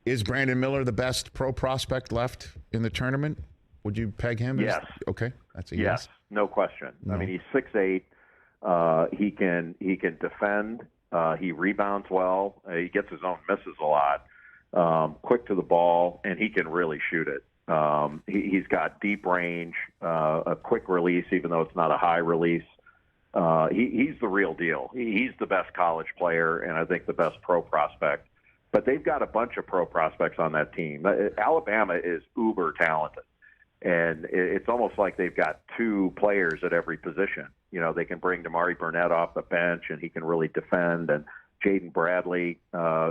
Is Brandon Miller the best pro prospect left in the tournament? Would you peg him? Yes. Okay, that's a yes. yes. No question. No. I mean, he's 6'8". He can defend. He rebounds well. He gets his own misses a lot. Quick to the ball, and he can really shoot it. He's got deep range, a quick release, even though it's not a high release. He's the real deal. He's the best college player, and I think the best pro prospect. But they've got a bunch of pro prospects on that team. Alabama is uber talented, and it's almost like they've got two players at every position. You know, they can bring Damari Burnett off the bench, and he can really defend. And Jaden Bradley,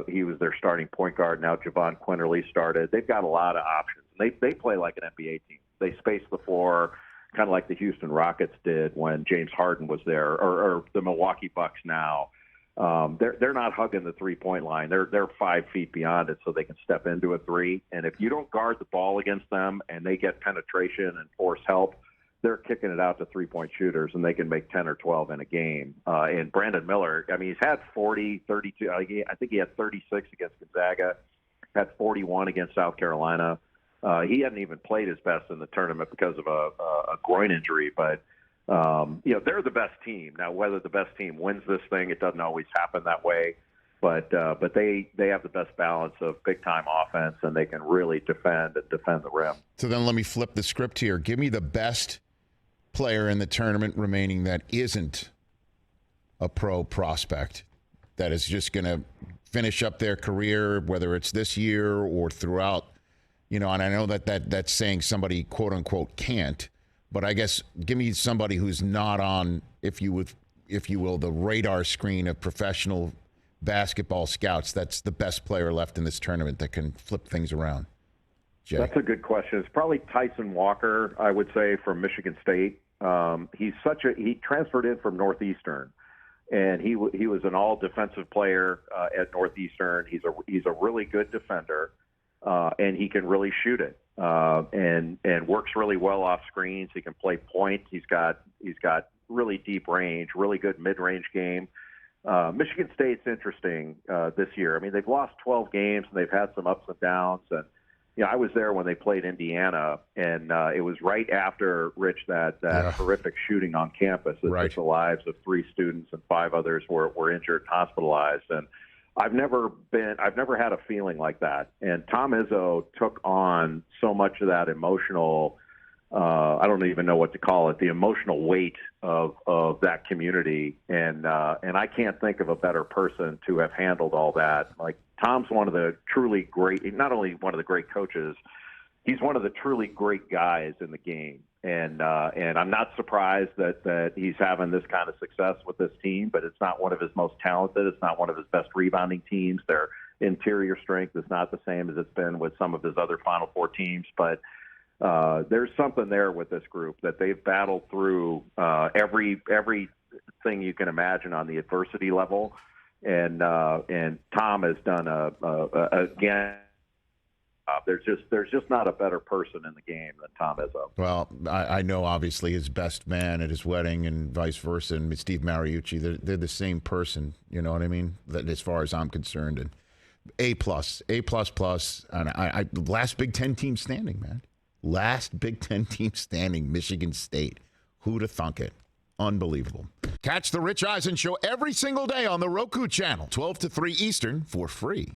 he was their starting point guard. Now Javon Quinterly started. They've got a lot of options. They play like an NBA team. They space the floor, kind of like the Houston Rockets did when James Harden was there, or the Milwaukee Bucks now. They're not hugging the three-point line. They're 5 feet beyond it, so they can step into a three. And if you don't guard the ball against them and they get penetration and force help, they're kicking it out to three-point shooters, and they can make 10 or 12 in a game. And Brandon Miller, I mean, he's had 40, 32. I think he had 36 against Gonzaga, had 41 against South Carolina. He hadn't even played his best in the tournament because of a groin injury, but they're the best team. Now, whether the best team wins this thing, it doesn't always happen that way. But they have the best balance of big-time offense, and they can really defend the rim. So then let me flip the script here. Give me the best player in the tournament remaining that isn't a pro prospect, that is just going to finish up their career, whether it's this year or throughout. And I know that's saying somebody, quote-unquote, can't. But I guess give me somebody who's not on, if you will, the radar screen of professional basketball scouts. That's the best player left in this tournament that can flip things around. Jay. That's a good question. It's probably Tyson Walker, I would say, from Michigan State. He transferred in from Northeastern, and he was an all defensive player at Northeastern. He's a really good defender, and he can really shoot it. And works really well off screens. He can play point. He's got really deep range, really good mid-range game. Michigan State's interesting this year. I mean, they've lost 12 games and they've had some ups and downs. And I was there when they played Indiana, and it was right after, Rich, that horrific shooting on campus that took the lives of 3 students and 5 others were injured and hospitalized. And I've never had a feeling like that. And Tom Izzo took on so much of that emotional, I don't even know what to call it, the emotional weight of that community. And I can't think of a better person to have handled all that. Like, Tom's one of the truly great, not only one of the great coaches, he's one of the truly great guys in the game. And I'm not surprised that he's having this kind of success with this team, but it's not one of his most talented. It's not one of his best rebounding teams. Their interior strength is not the same as it's been with some of his other Final Four teams. But there's something there with this group that they've battled through everything you can imagine on the adversity level. And Tom has done again. There's just not a better person in the game than Tom Izzo. Well, I know obviously his best man at his wedding and vice versa, and Steve Mariucci, they're the same person. You know what I mean? That, as far as I'm concerned, and A+, and I last Big Ten team standing, man. Last Big Ten team standing, Michigan State. Who'd have thunk it? Unbelievable. Catch the Rich Eisen Show every single day on the Roku channel, 12 to 3 Eastern, for free.